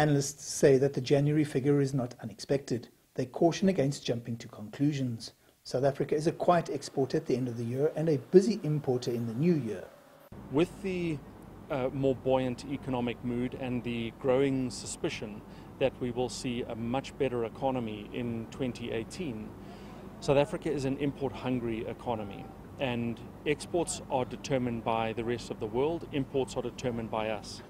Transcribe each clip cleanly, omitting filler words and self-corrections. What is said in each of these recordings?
Analysts say that the January figure is not unexpected. They caution against jumping to conclusions. South Africa is a quiet exporter at the end of the year and a busy importer in the new year. With the more buoyant economic mood and the growing suspicion that we will see a much better economy in 2018, South Africa is an import-hungry economy, and exports are determined by the rest of the world, imports are determined by us.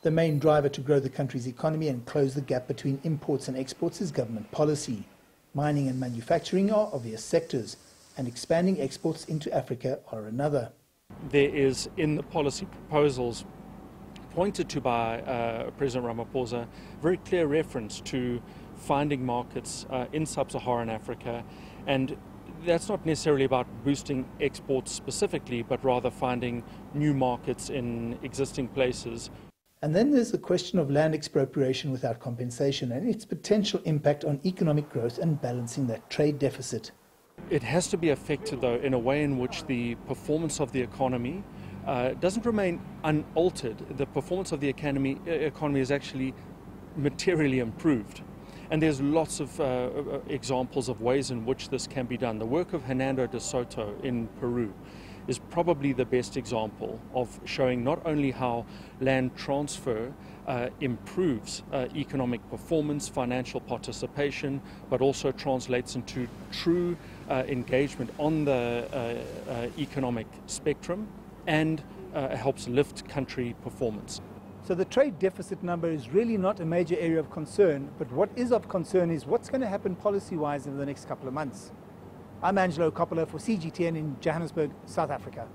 The main driver to grow the country's economy and close the gap between imports and exports is government policy. Mining and manufacturing are obvious sectors, and expanding exports into Africa are another. There is, in the policy proposals pointed to by President Ramaphosa, very clear reference to finding markets in sub-Saharan Africa, and that's not necessarily about boosting exports specifically, but rather finding new markets in existing places. And then there's the question of land expropriation without compensation and its potential impact on economic growth and balancing that trade deficit. It has to be affected, though, in a way in which the performance of the economy doesn't remain unaltered. The performance of the economy is actually materially improved. And there's lots of examples of ways in which this can be done. The work of Hernando de Soto in Peru is probably the best example of showing not only how land transfer improves economic performance, financial participation, but also translates into true engagement on the economic spectrum and helps lift country performance. So the trade deficit number is really not a major area of concern, but what is of concern is what's going to happen policy-wise in the next couple of months. I'm Angelo Coppola for CGTN in Johannesburg, South Africa.